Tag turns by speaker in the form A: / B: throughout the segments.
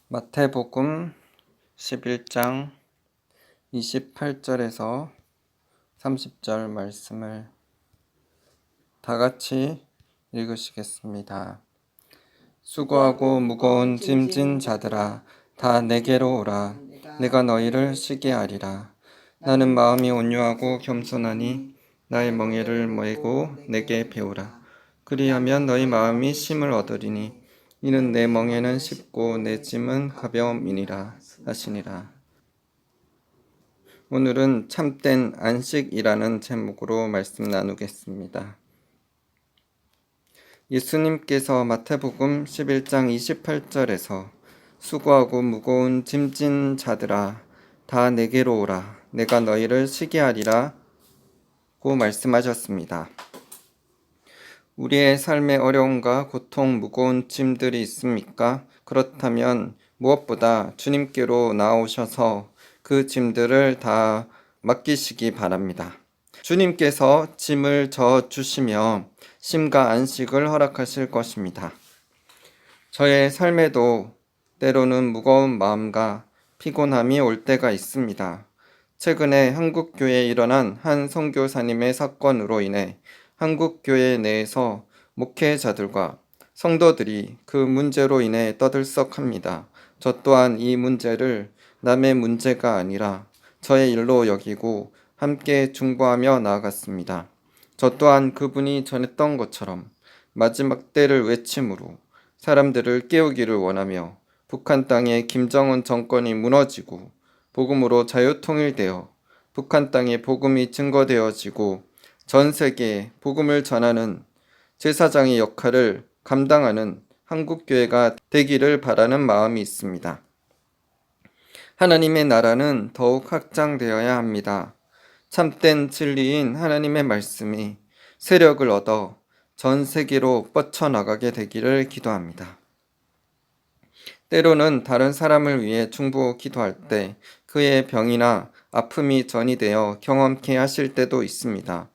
A: 마태복음 11장 28절에서 30절 말씀을 다 같이 읽으시겠습니다. 수고하고 무거운 짐진 자들아 다 내게로 오라. 내가 너희를 쉬게 하리라. 나는 마음이 온유하고 겸손하니 나의 멍에를 메고 내게 배우라. 그리하면 너희 마음이 쉼을 얻으리니 이는 내 멍에는 쉽고 내 짐은 가벼움이니라 하시니라. 오늘은 참된 안식이라는 제목으로 말씀 나누겠습니다. 예수님께서 마태복음 11장 28절에서 수고하고 무거운 짐진 자들아 다 내게로 오라. 내가 너희를 쉬게 하리라 고 말씀하셨습니다. 우리의 삶에 어려움과 고통, 무거운 짐들이 있습니까? 그렇다면 무엇보다 주님께로 나오셔서 그 짐들을 다 맡기시기 바랍니다. 주님께서 짐을 져 주시며 쉼과 안식을 허락하실 것입니다. 저의 삶에도 때로는 무거운 마음과 피곤함이 올 때가 있습니다. 최근에 한국교회에 일어난 한 선교사님의 사건으로 인해 한국교회 내에서 목회자들과 성도들이 그 문제로 인해 떠들썩합니다. 저 또한 이 문제를 남의 문제가 아니라 저의 일로 여기고 함께 중보하며 나아갔습니다. 저 또한 그분이 전했던 것처럼 마지막 때를 외침으로 사람들을 깨우기를 원하며 북한 땅에 김정은 정권이 무너지고 복음으로 자유통일되어 북한 땅에 복음이 증거되어지고 전 세계에 복음을 전하는 제사장의 역할을 감당하는 한국교회가 되기를 바라는 마음이 있습니다. 하나님의 나라는 더욱 확장되어야 합니다. 참된 진리인 하나님의 말씀이 세력을 얻어 전 세계로 뻗쳐나가게 되기를 기도합니다. 때로는 다른 사람을 위해 중보 기도할 때 그의 병이나 아픔이 전이되어 경험케 하실 때도 있습니다.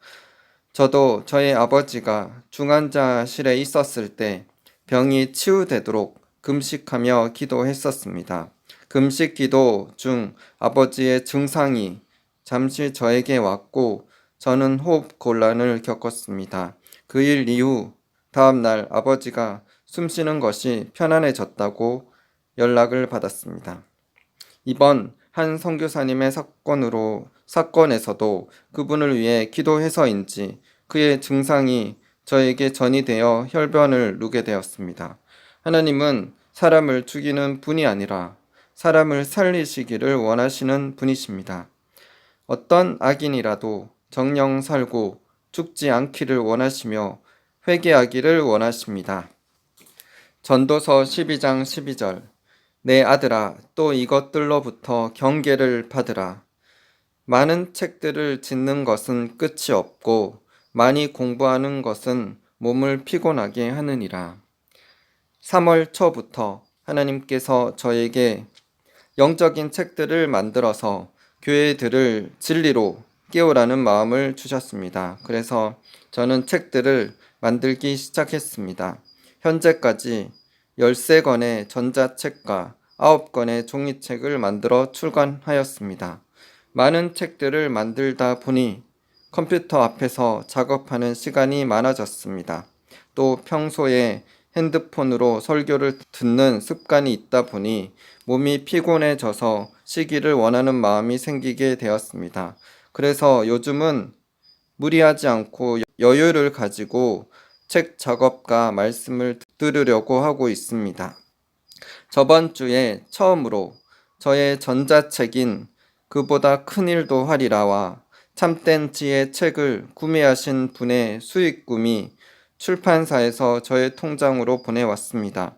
A: 저도 저의 아버지가 중환자실에 있었을 때 병이 치유되도록 금식하며 기도했었습니다. 금식 기도 중 아버지의 증상이 잠시 저에게 왔고 저는 호흡 곤란을 겪었습니다. 그 일 이후 다음 날 아버지가 숨쉬는 것이 편안해졌다고 연락을 받았습니다. 이번 한 선교사님의 사건에서도 그분을 위해 기도해서인지 그의 증상이 저에게 전이되어 혈변을 누게 되었습니다. 하나님은 사람을 죽이는 분이 아니라 사람을 살리시기를 원하시는 분이십니다. 어떤 악인이라도 정령 살고 죽지 않기를 원하시며 회개하기를 원하십니다. 전도서 12장 12절 내 아들아 또 이것들로부터 경계를 받으라. 많은 책들을 짓는 것은 끝이 없고 많이 공부하는 것은 몸을 피곤하게 하느니라. 3월 초부터 하나님께서 저에게 영적인 책들을 만들어서 교회들을 진리로 깨우라는 마음을 주셨습니다. 그래서 저는 책들을 만들기 시작했습니다. 현재까지 13권의 전자책과 9권의 종이책을 만들어 출간하였습니다. 많은 책들을 만들다 보니 컴퓨터 앞에서 작업하는 시간이 많아졌습니다. 또 평소에 핸드폰으로 설교를 듣는 습관이 있다 보니 몸이 피곤해져서 쉬기를 원하는 마음이 생기게 되었습니다. 그래서 요즘은 무리하지 않고 여유를 가지고 책 작업과 말씀을 들으려고 하고 있습니다. 저번 주에 처음으로 저의 전자책인 그보다 큰 일도 하리라와 참된 지혜 책을 구매하신 분의 수익금이 출판사에서 저의 통장으로 보내왔습니다.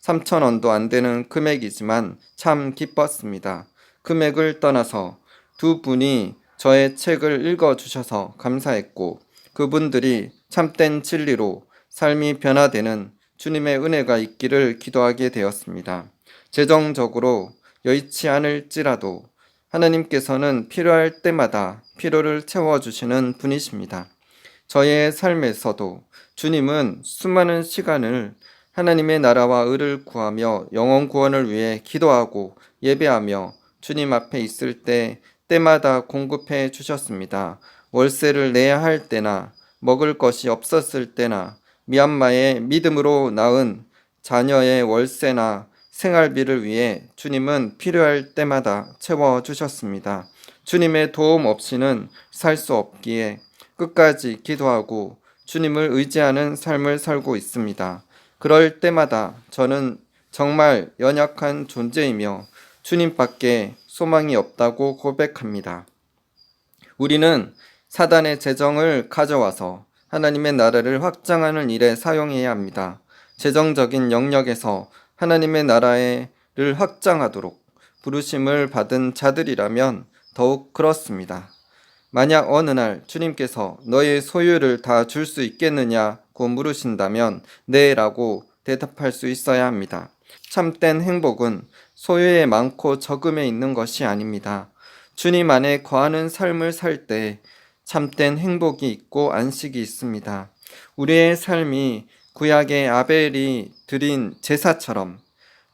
A: 3,000원도 안 되는 금액이지만 참 기뻤습니다. 금액을 떠나서 두 분이 저의 책을 읽어주셔서 감사했고 그분들이 참된 진리로 삶이 변화되는 주님의 은혜가 있기를 기도하게 되었습니다. 재정적으로 여의치 않을지라도 하나님께서는 필요할 때마다 필요를 채워주시는 분이십니다. 저의 삶에서도 주님은 수많은 시간을 하나님의 나라와 의를 구하며 영혼 구원을 위해 기도하고 예배하며 주님 앞에 있을 때 때마다 공급해 주셨습니다. 월세를 내야 할 때나 먹을 것이 없었을 때나 미얀마에 믿음으로 낳은 자녀의 월세나 생활비를 위해 주님은 필요할 때마다 채워주셨습니다. 주님의 도움 없이는 살 수 없기에 끝까지 기도하고 주님을 의지하는 삶을 살고 있습니다. 그럴 때마다 저는 정말 연약한 존재이며 주님밖에 소망이 없다고 고백합니다. 우리는 사단의 재정을 가져와서 하나님의 나라를 확장하는 일에 사용해야 합니다. 재정적인 영역에서 하나님의 나라를 확장하도록 부르심을 받은 자들이라면 더욱 그렇습니다. 만약 어느 날 주님께서 너의 소유를 다 줄 수 있겠느냐고 물으신다면 네라고 대답할 수 있어야 합니다. 참된 행복은 소유에 많고 적음에 있는 것이 아닙니다. 주님 안에 거하는 삶을 살 때 참된 행복이 있고 안식이 있습니다. 우리의 삶이 구약의 아벨이 드린 제사처럼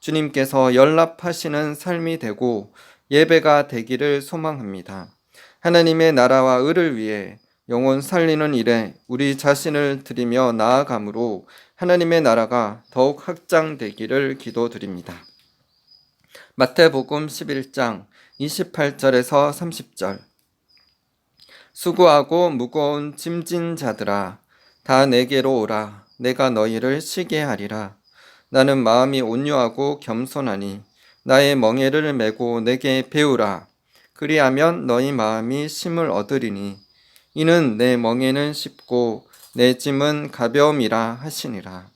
A: 주님께서 연락하시는 삶이 되고 예배가 되기를 소망합니다. 하나님의 나라와 의를 위해 영혼 살리는 일에 우리 자신을 드리며 나아감으로 하나님의 나라가 더욱 확장되기를 기도드립니다. 마태복음 11장 28절에서 30절. 수고하고 무거운 짐진 자들아 다 내게로 오라. 내가 너희를 쉬게 하리라. 나는 마음이 온유하고 겸손하니 나의 멍에를 메고 내게 배우라. 그리하면 너희 마음이 쉼을 얻으리니 이는 내 멍에는 쉽고 내 짐은 가벼움이라 하시니라.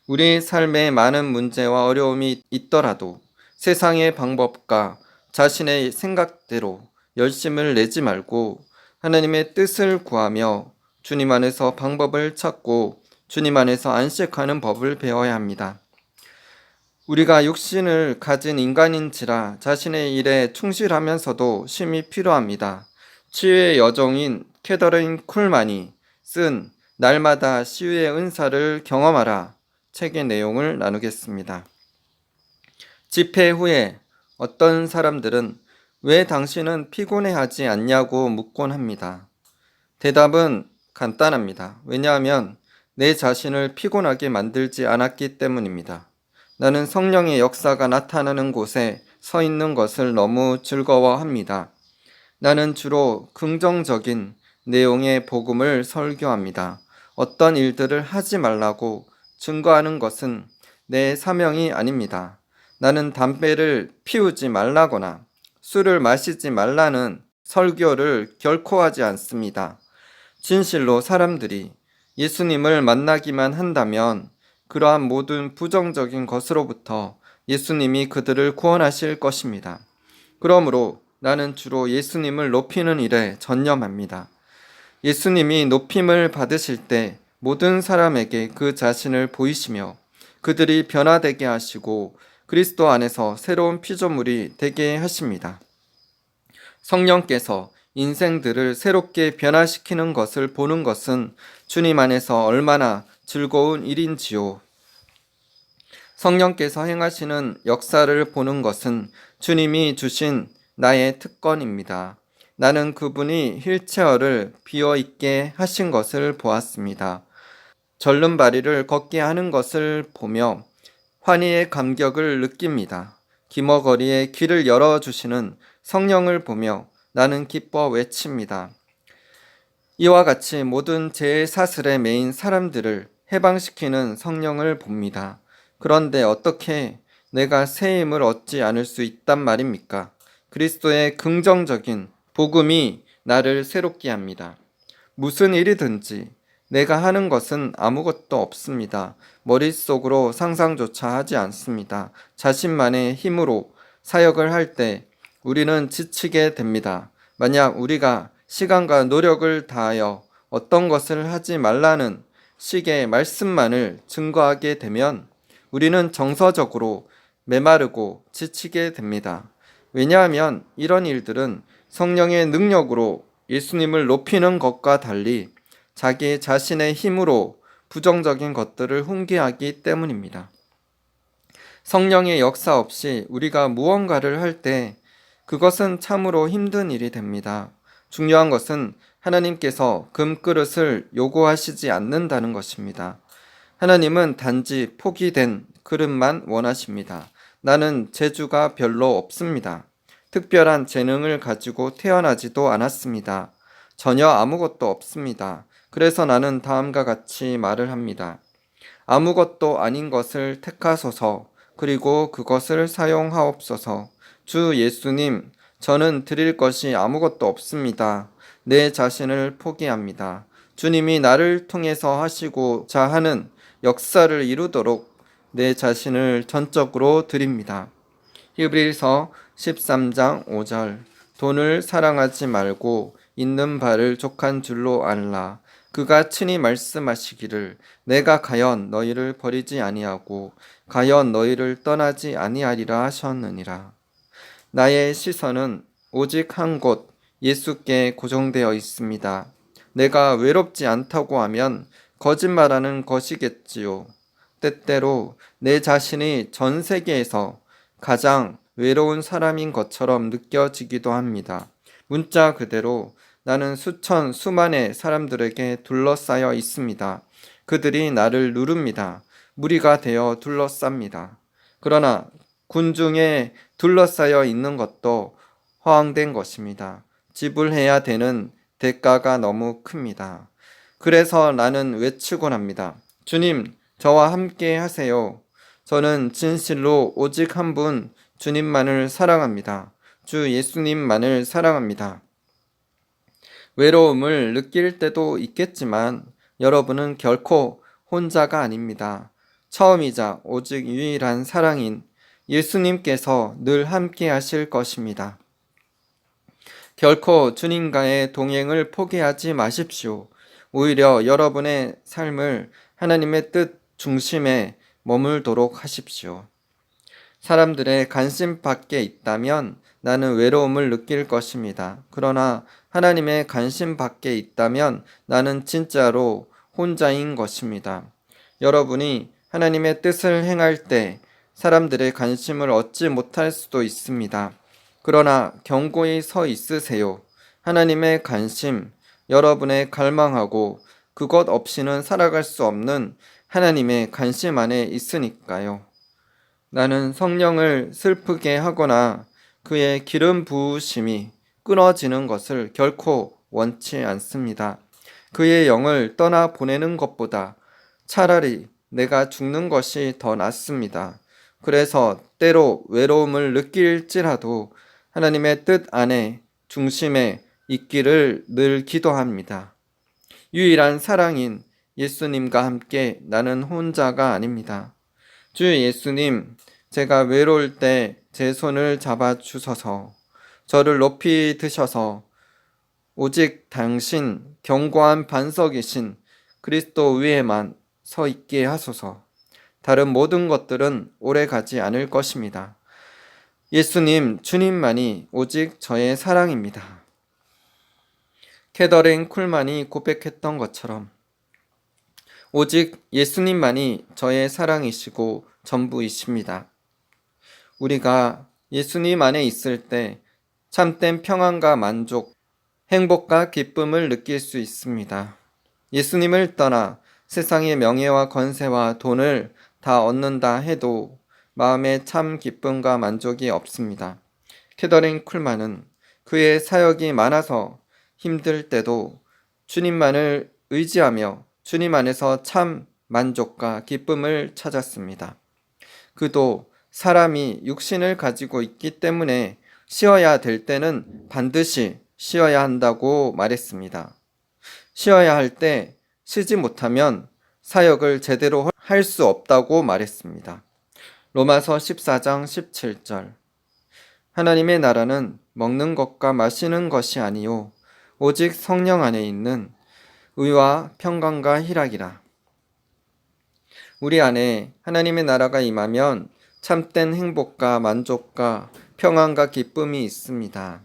A: 우리 삶에 많은 문제와 어려움이 있더라도 세상의 방법과 자신의 생각대로 열심을 내지 말고 하나님의 뜻을 구하며 주님 안에서 방법을 찾고 주님 안에서 안식하는 법을 배워야 합니다. 우리가 육신을 가진 인간인지라 자신의 일에 충실하면서도 쉼이 필요합니다. 치유의 여종인 캐더린 쿨만이 쓴 날마다 치유의 은사를 경험하라 책의 내용을 나누겠습니다. 집회 후에 어떤 사람들은 왜 당신은 피곤해하지 않냐고 묻곤 합니다. 대답은 간단합니다. 왜냐하면 내 자신을 피곤하게 만들지 않았기 때문입니다. 나는 성령의 역사가 나타나는 곳에 서 있는 것을 너무 즐거워합니다. 나는 주로 긍정적인 내용의 복음을 설교합니다. 어떤 일들을 하지 말라고 증거하는 것은 내 사명이 아닙니다. 나는 담배를 피우지 말라거나 술을 마시지 말라는 설교를 결코 하지 않습니다. 진실로 사람들이 예수님을 만나기만 한다면 그러한 모든 부정적인 것으로부터 예수님이 그들을 구원하실 것입니다. 그러므로 나는 주로 예수님을 높이는 일에 전념합니다. 예수님이 높임을 받으실 때 모든 사람에게 그 자신을 보이시며 그들이 변화되게 하시고 그리스도 안에서 새로운 피조물이 되게 하십니다. 성령께서 인생들을 새롭게 변화시키는 것을 보는 것은 주님 안에서 얼마나 즐거운 일인지요. 성령께서 행하시는 역사를 보는 것은 주님이 주신 나의 특권입니다. 나는 그분이 휠체어를 비어있게 하신 것을 보았습니다. 절름발이를 걷게 하는 것을 보며 환희의 감격을 느낍니다. 기머거리에 길을 열어주시는 성령을 보며 나는 기뻐 외칩니다. 이와 같이 모든 죄의 사슬에 매인 사람들을 해방시키는 성령을 봅니다. 그런데 어떻게 내가 새 힘을 얻지 않을 수 있단 말입니까? 그리스도의 긍정적인 복음이 나를 새롭게 합니다. 무슨 일이든지 내가 하는 것은 아무것도 없습니다. 머릿속으로 상상조차 하지 않습니다. 자신만의 힘으로 사역을 할 때 우리는 지치게 됩니다. 만약 우리가 시간과 노력을 다하여 어떤 것을 하지 말라는 식의 말씀만을 증거하게 되면 우리는 정서적으로 메마르고 지치게 됩니다. 왜냐하면 이런 일들은 성령의 능력으로 예수님을 높이는 것과 달리 자기 자신의 힘으로 부정적인 것들을 훈계하기 때문입니다. 성령의 역사 없이 우리가 무언가를 할 때 그것은 참으로 힘든 일이 됩니다. 중요한 것은 하나님께서 금그릇을 요구하시지 않는다는 것입니다. 하나님은 단지 포기된 그릇만 원하십니다. 나는 재주가 별로 없습니다. 특별한 재능을 가지고 태어나지도 않았습니다. 전혀 아무것도 없습니다. 그래서 나는 다음과 같이 말을 합니다. 아무것도 아닌 것을 택하소서. 그리고 그것을 사용하옵소서. 주 예수님, 저는 드릴 것이 아무것도 없습니다. 내 자신을 포기합니다. 주님이 나를 통해서 하시고자 하는 역사를 이루도록 내 자신을 전적으로 드립니다. 히브리서 13장 5절. 돈을 사랑하지 말고 있는 바를 족한 줄로 알라. 그가 친히 말씀하시기를 내가 가연 너희를 버리지 아니하고 가연 너희를 떠나지 아니하리라 하셨느니라. 나의 시선은 오직 한 곳 예수께 고정되어 있습니다. 내가 외롭지 않다고 하면 거짓말하는 것이겠지요. 때때로 내 자신이 전 세계에서 가장 외로운 사람인 것처럼 느껴지기도 합니다. 문자 그대로 나는 수만의 사람들에게 둘러싸여 있습니다. 그들이 나를 누릅니다. 무리가 되어 둘러쌉니다. 그러나 군중에 둘러싸여 있는 것도 허황된 것입니다. 지불해야 되는 대가가 너무 큽니다. 그래서 나는 외치곤 합니다. 주님, 저와 함께 하세요. 저는 진실로 오직 한 분 주님만을 사랑합니다. 주 예수님만을 사랑합니다. 외로움을 느낄 때도 있겠지만 여러분은 결코 혼자가 아닙니다. 처음이자 오직 유일한 사랑인 예수님께서 늘 함께 하실 것입니다. 결코 주님과의 동행을 포기하지 마십시오. 오히려 여러분의 삶을 하나님의 뜻 중심에 머물도록 하십시오. 사람들의 관심 밖에 있다면 나는 외로움을 느낄 것입니다. 그러나 하나님의 관심 밖에 있다면 나는 진짜로 혼자인 것입니다. 여러분이 하나님의 뜻을 행할 때 사람들의 관심을 얻지 못할 수도 있습니다. 그러나 견고히 서 있으세요. 하나님의 관심, 여러분의 갈망하고 그것 없이는 살아갈 수 없는 하나님의 관심 안에 있으니까요. 나는 성령을 슬프게 하거나 그의 기름 부으심이 끊어지는 것을 결코 원치 않습니다. 그의 영을 떠나 보내는 것보다 차라리 내가 죽는 것이 더 낫습니다. 그래서 때로 외로움을 느낄지라도 하나님의 뜻 안에 중심에 있기를 늘 기도합니다. 유일한 사랑인 예수님과 함께 나는 혼자가 아닙니다. 주 예수님, 제가 외로울 때 제 손을 잡아 주셔서 저를 높이 드셔서 오직 당신 견고한 반석이신 그리스도 위에만 서 있게 하소서. 다른 모든 것들은 오래 가지 않을 것입니다. 예수님, 주님만이 오직 저의 사랑입니다. 캐더린 쿨만이 고백했던 것처럼 오직 예수님만이 저의 사랑이시고 전부이십니다. 우리가 예수님 안에 있을 때 참된 평안과 만족, 행복과 기쁨을 느낄 수 있습니다. 예수님을 떠나 세상의 명예와 권세와 돈을 다 얻는다 해도 마음에 참 기쁨과 만족이 없습니다. 캐더린 쿨만은 그의 사역이 많아서 힘들 때도 주님만을 의지하며 주님 안에서 참 만족과 기쁨을 찾았습니다. 그도 사람이 육신을 가지고 있기 때문에 쉬어야 될 때는 반드시 쉬어야 한다고 말했습니다. 쉬어야 할 때 쉬지 못하면 사역을 제대로 할 수 없다고 말했습니다. 로마서 14장 17절. 하나님의 나라는 먹는 것과 마시는 것이 아니요 오직 성령 안에 있는 의와 평강과 희락이라. 우리 안에 하나님의 나라가 임하면 참된 행복과 만족과 평안과 기쁨이 있습니다.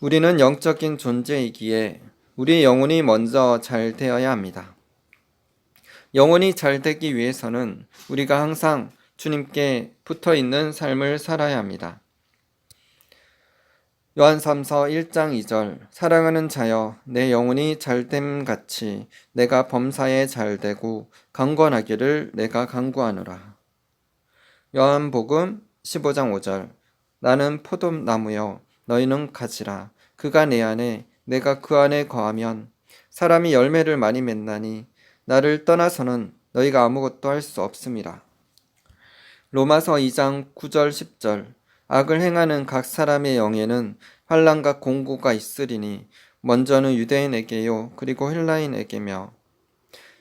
A: 우리는 영적인 존재이기에 우리 영혼이 먼저 잘 되어야 합니다. 영혼이 잘 되기 위해서는 우리가 항상 주님께 붙어 있는 삶을 살아야 합니다. 요한삼서 1장 2절 사랑하는 자여 내 영혼이 잘됨 같이 내가 범사에 잘되고 강건하기를 내가 간구하노라. 요한복음 15장 5절 나는 포도나무여 너희는 가지라 그가 내 안에 내가 그 안에 거하면 사람이 열매를 많이 맺나니 나를 떠나서는 너희가 아무것도 할 수 없음이라. 로마서 2장 9절 10절 악을 행하는 각 사람의 영에는 환난과 공고가 있으리니 먼저는 유대인에게요 그리고 헬라인에게며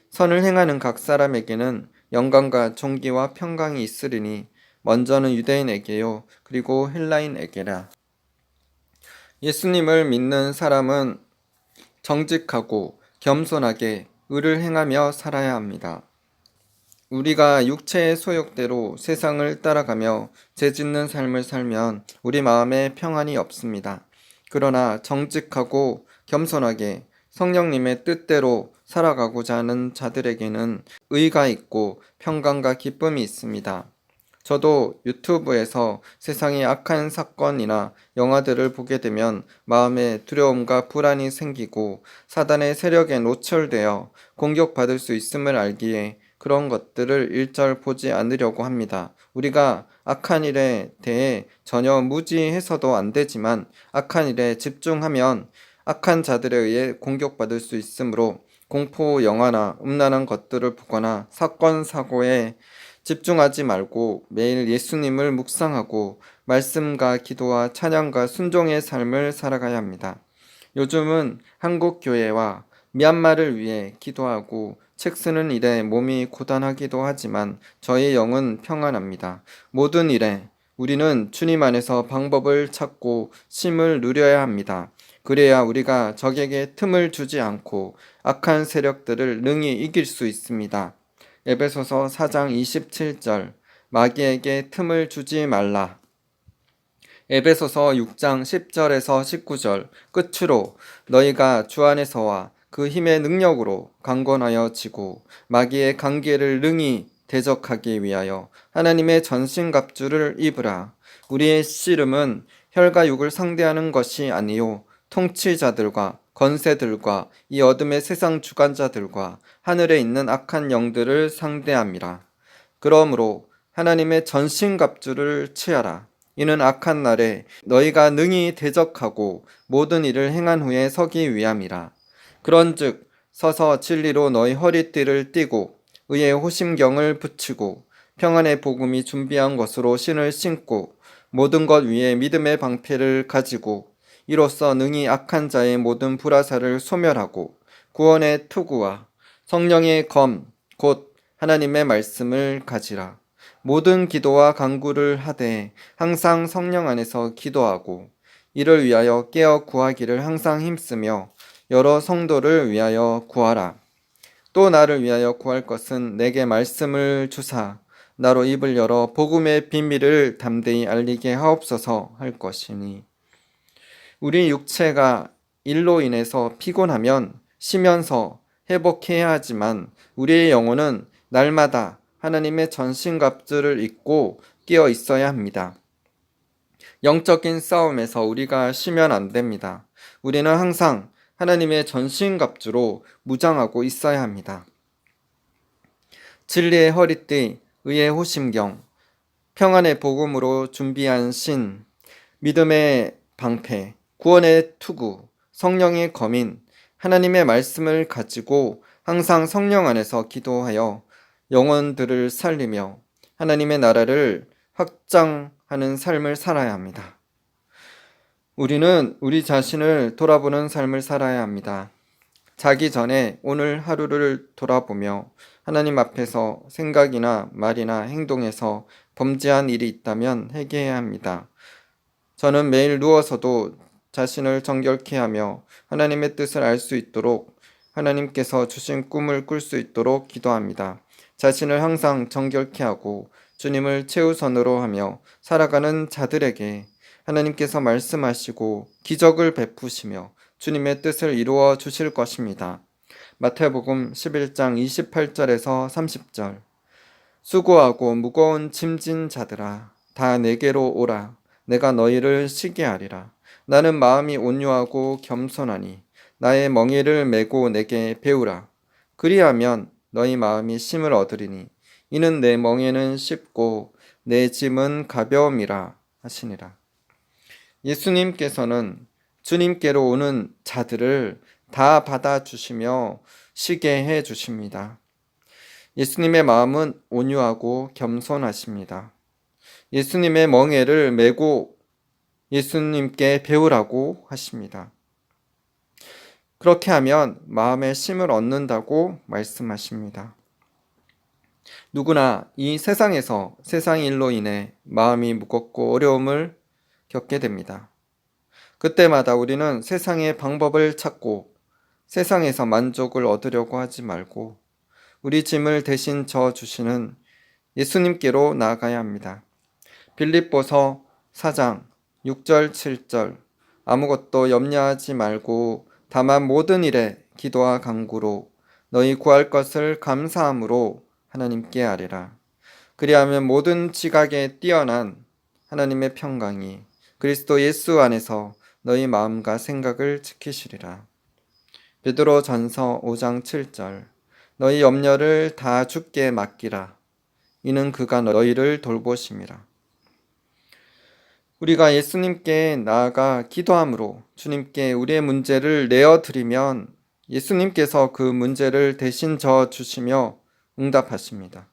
A: 선을 행하는 각 사람에게는 영광과 존귀와 평강이 있으리니 먼저는 유대인에게요 그리고 헬라인에게라. 예수님을 믿는 사람은 정직하고 겸손하게 의를 행하며 살아야 합니다. 우리가 육체의 소욕대로 세상을 따라가며 죄짓는 삶을 살면 우리 마음에 평안이 없습니다. 그러나 정직하고 겸손하게 성령님의 뜻대로 살아가고자 하는 자들에게는 의가 있고 평강과 기쁨이 있습니다. 저도 유튜브에서 세상의 악한 사건이나 영화들을 보게 되면 마음에 두려움과 불안이 생기고 사단의 세력에 노출되어 공격받을 수 있음을 알기에 그런 것들을 일절 보지 않으려고 합니다. 우리가 악한 일에 대해 전혀 무지해서도 안 되지만 악한 일에 집중하면 악한 자들에 의해 공격받을 수 있으므로 공포 영화나 음란한 것들을 보거나 사건 사고에 집중하지 말고 매일 예수님을 묵상하고 말씀과 기도와 찬양과 순종의 삶을 살아가야 합니다. 요즘은 한국 교회와 미얀마를 위해 기도하고 책 쓰는 일에 몸이 고단하기도 하지만 저의 영은 평안합니다. 모든 일에 우리는 주님 안에서 방법을 찾고 쉼을 누려야 합니다. 그래야 우리가 적에게 틈을 주지 않고 악한 세력들을 능히 이길 수 있습니다. 에베소서 4장 27절 마귀에게 틈을 주지 말라. 에베소서 6장 10절에서 19절 끝으로 너희가 주 안에서와 그 힘의 능력으로 강건하여 지고 마귀의 관계를 능히 대적하기 위하여 하나님의 전신갑주를 입으라. 우리의 씨름은 혈과 육을 상대하는 것이 아니요 통치자들과 건세들과 이 어둠의 세상 주관자들과 하늘에 있는 악한 영들을 상대함이라. 그러므로 하나님의 전신갑주를 취하라. 이는 악한 날에 너희가 능히 대적하고 모든 일을 행한 후에 서기 위함이라. 그런즉 서서 진리로 너희 허리띠를 띠고 의의 호심경을 붙이고 평안의 복음이 준비한 것으로 신을 신고 모든 것 위에 믿음의 방패를 가지고 이로써 능히 악한 자의 모든 불화살을 소멸하고 구원의 투구와 성령의 검 곧 하나님의 말씀을 가지라. 모든 기도와 간구를 하되 항상 성령 안에서 기도하고 이를 위하여 깨어 구하기를 항상 힘쓰며 여러 성도를 위하여 구하라. 또 나를 위하여 구할 것은 내게 말씀을 주사 나로 입을 열어 복음의 비밀을 담대히 알리게 하옵소서 할 것이니 우리 육체가 일로 인해서 피곤하면 쉬면서 회복해야 하지만 우리의 영혼은 날마다 하나님의 전신갑주를 입고 깨어 있어야 합니다. 영적인 싸움에서 우리가 쉬면 안 됩니다. 우리는 항상 하나님의 전신갑주로 무장하고 있어야 합니다. 진리의 허리띠, 의의 호심경, 평안의 복음으로 준비한 신, 믿음의 방패, 구원의 투구, 성령의 검인, 하나님의 말씀을 가지고 항상 성령 안에서 기도하여 영혼들을 살리며 하나님의 나라를 확장하는 삶을 살아야 합니다. 우리는 우리 자신을 돌아보는 삶을 살아야 합니다. 자기 전에 오늘 하루를 돌아보며 하나님 앞에서 생각이나 말이나 행동에서 범죄한 일이 있다면 회개해야 합니다. 저는 매일 누워서도 자신을 정결케 하며 하나님의 뜻을 알 수 있도록 하나님께서 주신 꿈을 꿀 수 있도록 기도합니다. 자신을 항상 정결케 하고 주님을 최우선으로 하며 살아가는 자들에게 하나님께서 말씀하시고 기적을 베푸시며 주님의 뜻을 이루어 주실 것입니다. 마태복음 11장 28절에서 30절. 수고하고 무거운 짐진 자들아 다 내게로 오라. 내가 너희를 쉬게 하리라. 나는 마음이 온유하고 겸손하니 나의 멍에를 메고 내게 배우라. 그리하면 너희 마음이 쉼을 얻으리니 이는 내 멍에는 쉽고 내 짐은 가벼움이라 하시니라. 예수님께서는 주님께로 오는 자들을 다 받아주시며 쉬게 해 주십니다. 예수님의 마음은 온유하고 겸손하십니다. 예수님의 멍에를 메고 예수님께 배우라고 하십니다. 그렇게 하면 마음의 쉼을 얻는다고 말씀하십니다. 누구나 이 세상에서 세상 일로 인해 마음이 무겁고 어려움을 겪게 됩니다. 그때마다 우리는 세상의 방법을 찾고 세상에서 만족을 얻으려고 하지 말고 우리 짐을 대신 져 주시는 예수님께로 나아가야 합니다. 빌립보서 4장 6절 7절. 아무것도 염려하지 말고 다만 모든 일에 기도와 간구로 너희 구할 것을 감사함으로 하나님께 아뢰라. 그리하면 모든 지각에 뛰어난 하나님의 평강이 그리스도 예수 안에서 너희 마음과 생각을 지키시리라. 베드로 전서 5장 7절. 너희 염려를 다 주께 맡기라. 이는 그가 너희를 돌보심이라. 우리가 예수님께 나아가 기도함으로 주님께 우리의 문제를 내어드리면 예수님께서 그 문제를 대신 져 주시며 응답하십니다.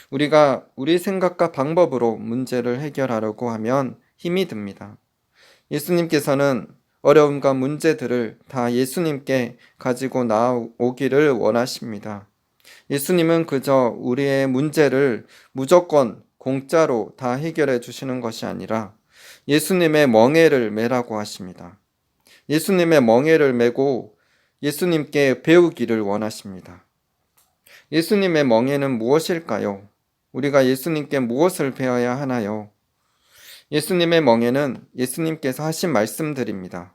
A: 우리가 우리 생각과 방법으로 문제를 해결하려고 하면 힘이 듭니다. 예수님께서는 어려움과 문제들을 다 예수님께 가지고 나오기를 원하십니다. 예수님은 그저 우리의 문제를 무조건 공짜로 다 해결해 주시는 것이 아니라 예수님의 멍에를 메라고 하십니다. 예수님의 멍에를 메고 예수님께 배우기를 원하십니다. 예수님의 멍에는 무엇일까요? 우리가 예수님께 무엇을 배워야 하나요? 예수님의 멍에는 예수님께서 하신 말씀들입니다.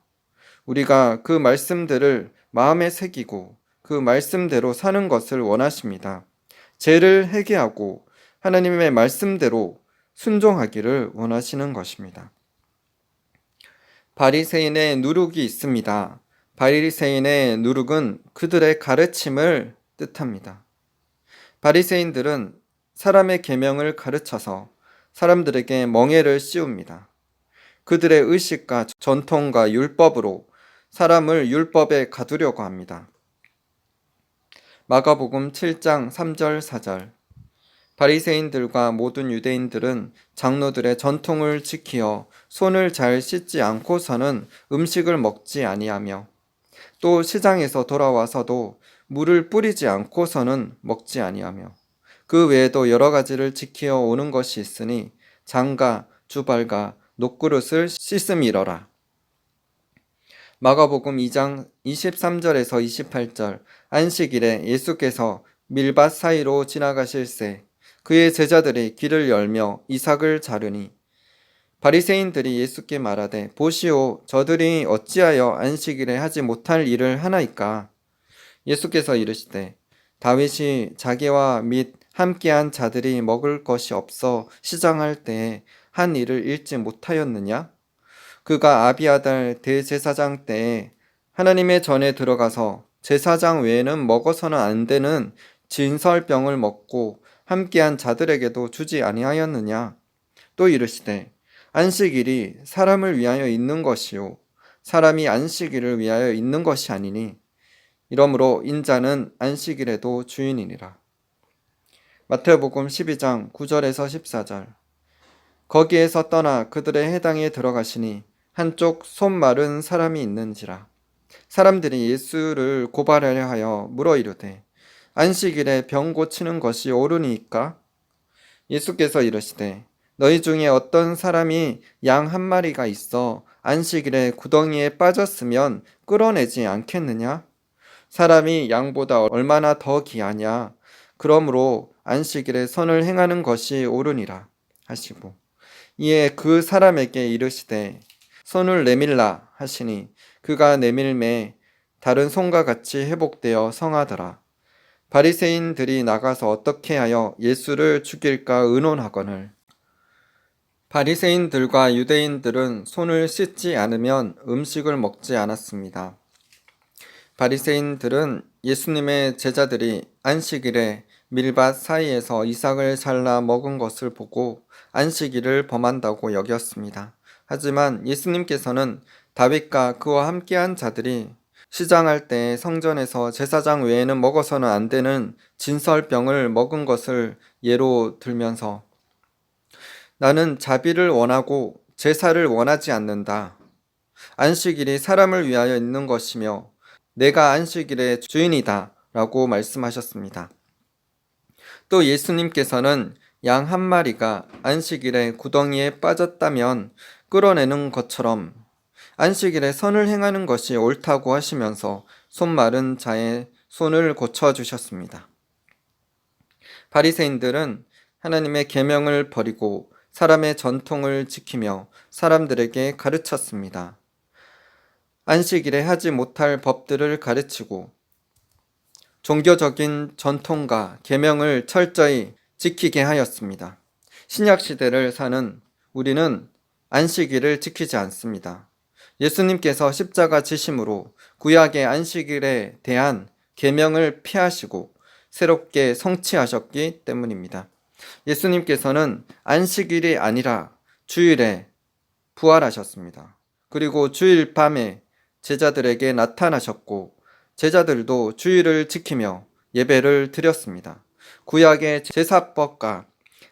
A: 우리가 그 말씀들을 마음에 새기고 그 말씀대로 사는 것을 원하십니다. 죄를 회개하고 하나님의 말씀대로 순종하기를 원하시는 것입니다. 바리새인의 누룩이 있습니다. 바리새인의 누룩은 그들의 가르침을 뜻합니다. 바리새인들은 사람의 계명을 가르쳐서 사람들에게 멍에를 씌웁니다. 그들의 의식과 전통과 율법으로 사람을 율법에 가두려고 합니다. 마가복음 7장 3절 4절. 바리새인들과 모든 유대인들은 장로들의 전통을 지키어 손을 잘 씻지 않고서는 음식을 먹지 아니하며 또 시장에서 돌아와서도 물을 뿌리지 않고서는 먹지 아니하며 그 외에도 여러 가지를 지키어 오는 것이 있으니 장가, 주발과 녹그릇을 씻음이러라. 마가복음 2장 23절에서 28절. 안식일에 예수께서 밀밭 사이로 지나가실새 그의 제자들이 길을 열며 이삭을 자르니 바리새인들이 예수께 말하되 보시오 저들이 어찌하여 안식일에 하지 못할 일을 하나이까. 예수께서 이르시되 다윗이 자기와 및 함께한 자들이 먹을 것이 없어 시장할 때에 한 일을 잃지 못하였느냐? 그가 아비아달 대제사장 때에 하나님의 전에 들어가서 제사장 외에는 먹어서는 안 되는 진설병을 먹고 함께한 자들에게도 주지 아니하였느냐? 또 이르시되 안식일이 사람을 위하여 있는 것이요 사람이 안식일을 위하여 있는 것이 아니니 이러므로 인자는 안식일에도 주인이니라. 마태복음 12장 9절에서 14절. 거기에서 떠나 그들의 해당에 들어가시니 한쪽 손 마른 사람이 있는지라. 사람들이 예수를 고발하려 하여 물어 이르되 안식일에 병 고치는 것이 옳으니까? 예수께서 이르시되 너희 중에 어떤 사람이 양 한 마리가 있어 안식일에 구덩이에 빠졌으면 끌어내지 않겠느냐? 사람이 양보다 얼마나 더 귀하냐? 그러므로 안식일에 선을 행하는 것이 옳으니라 하시고 이에 그 사람에게 이르시되 손을 내밀라 하시니 그가 내밀매 다른 손과 같이 회복되어 성하더라. 바리새인들이 나가서 어떻게 하여 예수를 죽일까 의논하거늘 바리새인들과 유대인들은 손을 씻지 않으면 음식을 먹지 않았습니다. 바리새인들은 예수님의 제자들이 안식일에 밀밭 사이에서 이삭을 잘라 먹은 것을 보고 안식일을 범한다고 여겼습니다. 하지만 예수님께서는 다윗과 그와 함께한 자들이 시장할 때 성전에서 제사장 외에는 먹어서는 안 되는 진설병을 먹은 것을 예로 들면서 나는 자비를 원하고 제사를 원하지 않는다. 안식일이 사람을 위하여 있는 것이며 내가 안식일의 주인이다 라고 말씀하셨습니다. 또 예수님께서는 양 한 마리가 안식일에 구덩이에 빠졌다면 끌어내는 것처럼 안식일에 선을 행하는 것이 옳다고 하시면서 손 마른 자의 손을 고쳐주셨습니다. 바리새인들은 하나님의 계명을 버리고 사람의 전통을 지키며 사람들에게 가르쳤습니다. 안식일에 하지 못할 법들을 가르치고 종교적인 전통과 계명을 철저히 지키게 하였습니다. 신약 시대를 사는 우리는 안식일을 지키지 않습니다. 예수님께서 십자가 지심으로 구약의 안식일에 대한 계명을 피하시고 새롭게 성취하셨기 때문입니다. 예수님께서는 안식일이 아니라 주일에 부활하셨습니다. 그리고 주일 밤에 제자들에게 나타나셨고 제자들도 주일을 지키며 예배를 드렸습니다. 구약의 제사법과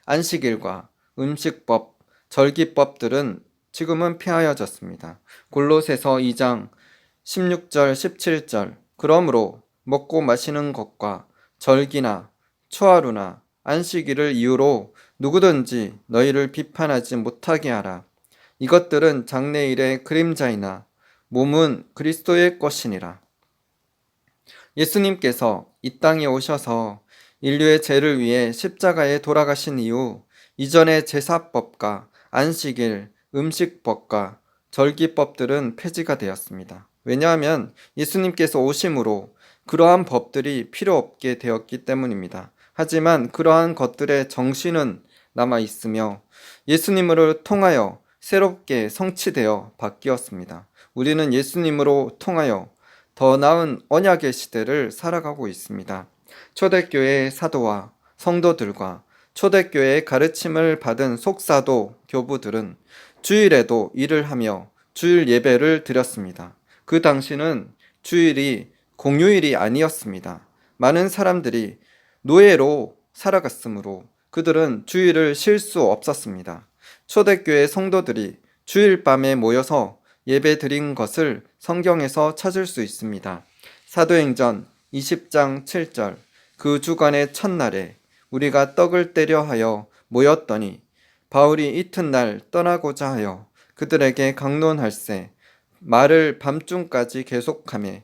A: 안식일과 음식법, 절기법들은 지금은 폐하여졌습니다. 골로새서 2장 16절 17절 그러므로 먹고 마시는 것과 절기나 초하루나 안식일을 이유로 누구든지 너희를 비판하지 못하게 하라. 이것들은 장래일의 그림자이나 몸은 그리스도의 것이니라. 예수님께서 이 땅에 오셔서 인류의 죄를 위해 십자가에 돌아가신 이후 이전의 제사법과 안식일, 음식법과 절기법들은 폐지가 되었습니다. 왜냐하면 예수님께서 오심으로 그러한 법들이 필요 없게 되었기 때문입니다. 하지만 그러한 것들의 정신은 남아 있으며 예수님으로 통하여 새롭게 성취되어 바뀌었습니다. 우리는 예수님으로 통하여 더 나은 언약의 시대를 살아가고 있습니다. 초대교회의 사도와 성도들과 초대교회의 가르침을 받은 속사도 교부들은 주일에도 일을 하며 주일 예배를 드렸습니다. 그 당시는 주일이 공휴일이 아니었습니다. 많은 사람들이 노예로 살아갔으므로 그들은 주일을 쉴 수 없었습니다. 초대교회 성도들이 주일 밤에 모여서 예배 드린 것을 성경에서 찾을 수 있습니다. 사도행전 20장 7절 그 주간의 첫날에 우리가 떡을 떼려 하여 모였더니 바울이 이튿날 떠나고자 하여 그들에게 강론할세 말을 밤중까지 계속하매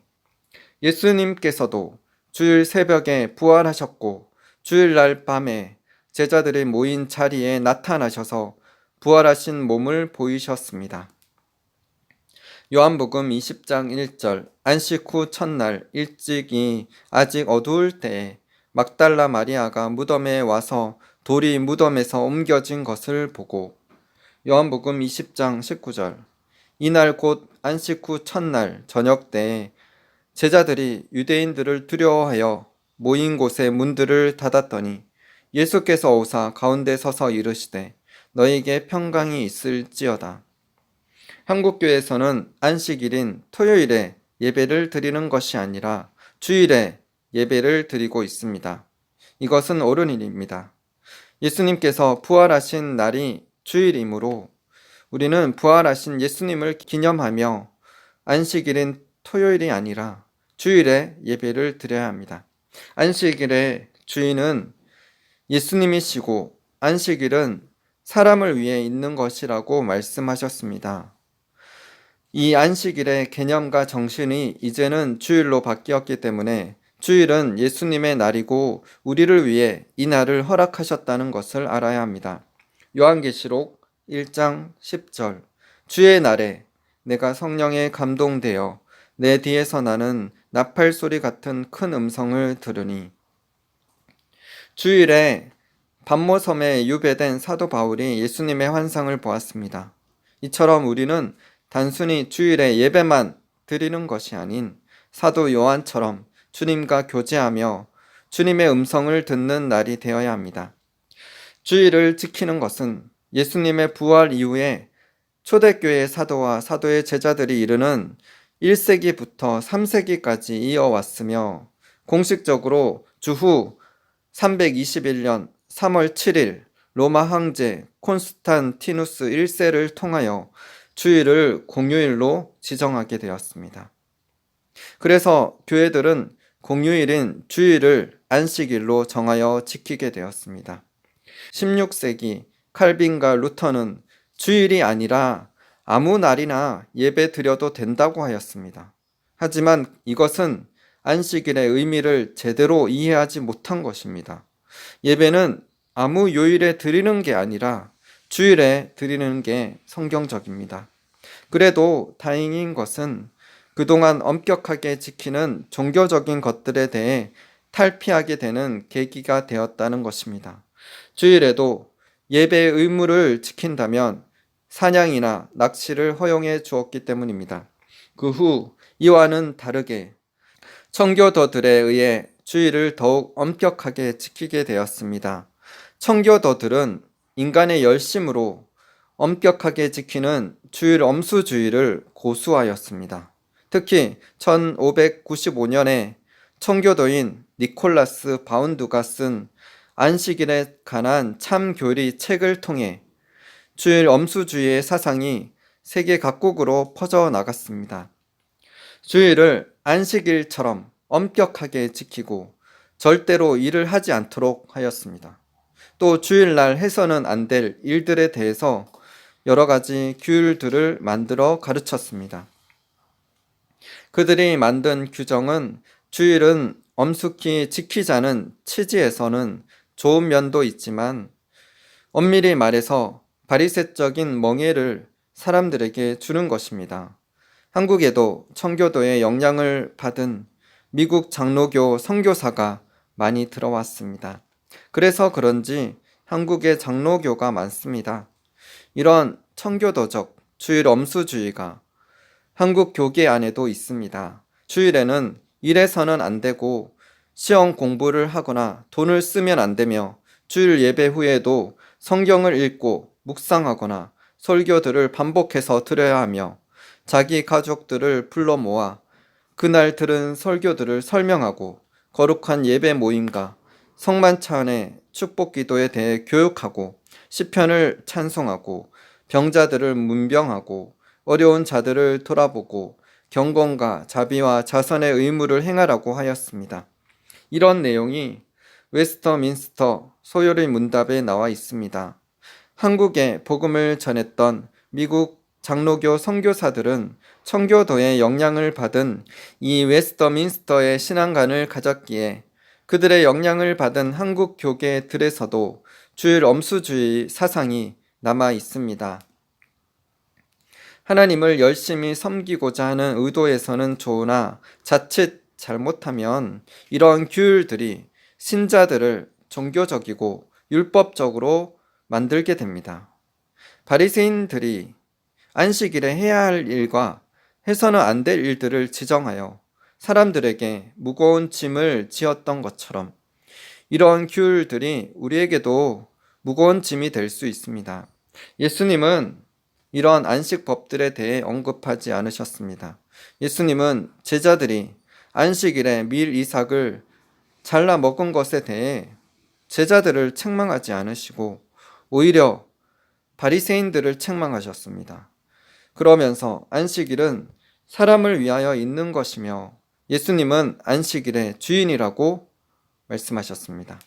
A: 예수님께서도 주일 새벽에 부활하셨고 주일날 밤에 제자들이 모인 자리에 나타나셔서 부활하신 몸을 보이셨습니다. 요한복음 20장 1절 안식 후 첫날 일찍이 아직 어두울 때에 막달라 마리아가 무덤에 와서 돌이 무덤에서 옮겨진 것을 보고 요한복음 20장 19절 이날 곧 안식 후 첫날 저녁 때에 제자들이 유대인들을 두려워하여 모인 곳에 문들을 닫았더니 예수께서 오사 가운데 서서 이르시되 너희에게 평강이 있을지어다. 한국교회에서는 안식일인 토요일에 예배를 드리는 것이 아니라 주일에 예배를 드리고 있습니다. 이것은 옳은 일입니다. 예수님께서 부활하신 날이 주일이므로 우리는 부활하신 예수님을 기념하며 안식일인 토요일이 아니라 주일에 예배를 드려야 합니다. 안식일의 주인은 예수님이시고 안식일은 사람을 위해 있는 것이라고 말씀하셨습니다. 이 안식일의 개념과 정신이 이제는 주일로 바뀌었기 때문에 주일은 예수님의 날이고 우리를 위해 이 날을 허락하셨다는 것을 알아야 합니다. 요한계시록 1장 10절 주의 날에 내가 성령에 감동되어 내 뒤에서 나는 나팔 소리 같은 큰 음성을 들으니. 주일에 반모섬에 유배된 사도 바울이 예수님의 환상을 보았습니다. 이처럼 우리는 단순히 주일에 예배만 드리는 것이 아닌 사도 요한처럼 주님과 교제하며 주님의 음성을 듣는 날이 되어야 합니다. 주일을 지키는 것은 예수님의 부활 이후에 초대교회 사도와 사도의 제자들이 이르는 1세기부터 3세기까지 이어왔으며 공식적으로 주후 321년 3월 7일 로마 황제 콘스탄티누스 1세를 통하여 주일을 공휴일로 지정하게 되었습니다. 그래서 교회들은 공휴일인 주일을 안식일로 정하여 지키게 되었습니다. 16세기 칼빈과 루터는 주일이 아니라 아무 날이나 예배 드려도 된다고 하였습니다. 하지만 이것은 안식일의 의미를 제대로 이해하지 못한 것입니다. 예배는 아무 요일에 드리는 게 아니라 주일에 드리는 게 성경적입니다. 그래도 다행인 것은 그동안 엄격하게 지키는 종교적인 것들에 대해 탈피하게 되는 계기가 되었다는 것입니다. 주일에도 예배의 의무를 지킨다면 사냥이나 낚시를 허용해 주었기 때문입니다. 그 후 이와는 다르게 청교도들에 의해 주일을 더욱 엄격하게 지키게 되었습니다. 청교도들은 인간의 열심으로 엄격하게 지키는 주일 엄수주의를 고수하였습니다. 특히 1595년에 청교도인 니콜라스 바운두가 쓴 안식일에 관한 참교리 책을 통해 주일 엄수주의의 사상이 세계 각국으로 퍼져나갔습니다. 주일을 안식일처럼 엄격하게 지키고 절대로 일을 하지 않도록 하였습니다. 또 주일날 해서는 안 될 일들에 대해서 여러 가지 규율들을 만들어 가르쳤습니다. 그들이 만든 규정은 주일은 엄숙히 지키자는 취지에서는 좋은 면도 있지만 엄밀히 말해서 바리새적인 멍에를 사람들에게 주는 것입니다. 한국에도 청교도의 영향을 받은 미국 장로교 선교사가 많이 들어왔습니다. 그래서 그런지 한국에 장로교가 많습니다. 이런 청교도적 주일 엄수주의가 한국 교계 안에도 있습니다. 주일에는 일해서는 안 되고 시험 공부를 하거나 돈을 쓰면 안 되며 주일 예배 후에도 성경을 읽고 묵상하거나 설교들을 반복해서 들어야 하며 자기 가족들을 불러 모아 그날 들은 설교들을 설명하고 거룩한 예배 모임과 성만찬의 축복 기도에 대해 교육하고 시편을 찬송하고 병자들을 문병하고 어려운 자들을 돌아보고 경건과 자비와 자선의 의무를 행하라고 하였습니다. 이런 내용이 웨스터민스터 소요리 문답에 나와 있습니다. 한국에 복음을 전했던 미국 장로교 선교사들은 청교도의 영향을 받은 이 웨스터민스터의 신앙관을 가졌기에 그들의 영향을 받은 한국 교계들에서도 주일 엄수주의 사상이 남아 있습니다. 하나님을 열심히 섬기고자 하는 의도에서는 좋으나 자칫 잘못하면 이런 규율들이 신자들을 종교적이고 율법적으로 만들게 됩니다. 바리새인들이 안식일에 해야 할 일과 해서는 안 될 일들을 지정하여 사람들에게 무거운 짐을 지었던 것처럼 이런 규율들이 우리에게도 무거운 짐이 될 수 있습니다. 예수님은 이런 안식법들에 대해 언급하지 않으셨습니다. 예수님은 제자들이 안식일에 밀 이삭을 잘라 먹은 것에 대해 제자들을 책망하지 않으시고 오히려 바리새인들을 책망하셨습니다. 그러면서 안식일은 사람을 위하여 있는 것이며 예수님은 안식일의 주인이라고 말씀하셨습니다.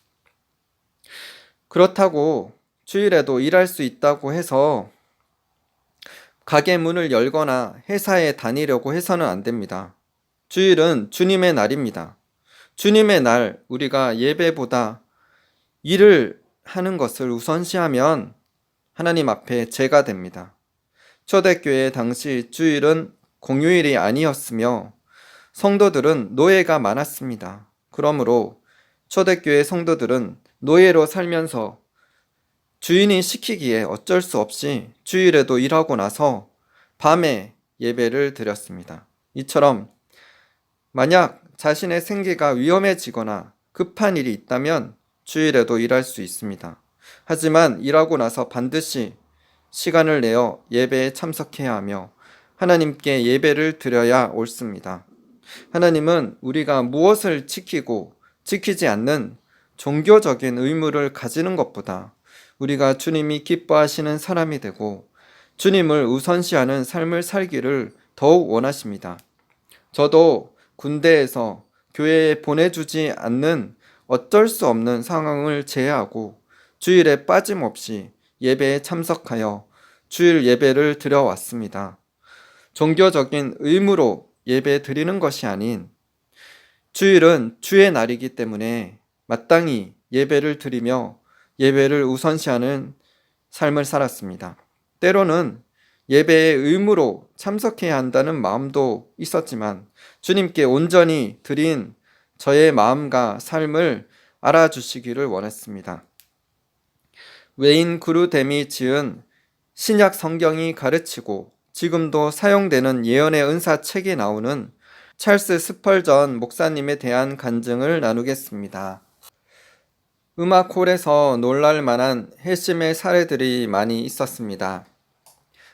A: 그렇다고 주일에도 일할 수 있다고 해서 가게 문을 열거나 회사에 다니려고 해서는 안 됩니다. 주일은 주님의 날입니다. 주님의 날 우리가 예배보다 일을 하는 것을 우선시하면 하나님 앞에 죄가 됩니다. 초대교회 당시 주일은 공휴일이 아니었으며 성도들은 노예가 많았습니다. 그러므로 초대교회 성도들은 노예로 살면서 주인이 시키기에 어쩔 수 없이 주일에도 일하고 나서 밤에 예배를 드렸습니다. 이처럼 만약 자신의 생계가 위험해지거나 급한 일이 있다면 주일에도 일할 수 있습니다. 하지만 일하고 나서 반드시 시간을 내어 예배에 참석해야 하며 하나님께 예배를 드려야 옳습니다. 하나님은 우리가 무엇을 지키고 지키지 않는 종교적인 의무를 가지는 것보다 우리가 주님이 기뻐하시는 사람이 되고 주님을 우선시하는 삶을 살기를 더욱 원하십니다. 저도 군대에서 교회에 보내주지 않는 어쩔 수 없는 상황을 제외하고 주일에 빠짐없이 예배에 참석하여 주일 예배를 드려왔습니다. 종교적인 의무로 예배 드리는 것이 아닌 주일은 주의 날이기 때문에 마땅히 예배를 드리며 예배를 우선시하는 삶을 살았습니다. 때로는 예배의 의무로 참석해야 한다는 마음도 있었지만 주님께 온전히 드린 저의 마음과 삶을 알아주시기를 원했습니다. 웨인 그루뎀이 지은 신약 성경이 가르치고 지금도 사용되는 예언의 은사 책에 나오는 찰스 스펄전 목사님에 대한 간증을 나누겠습니다. 음악홀에서 놀랄 만한 회심의 사례들이 많이 있었습니다.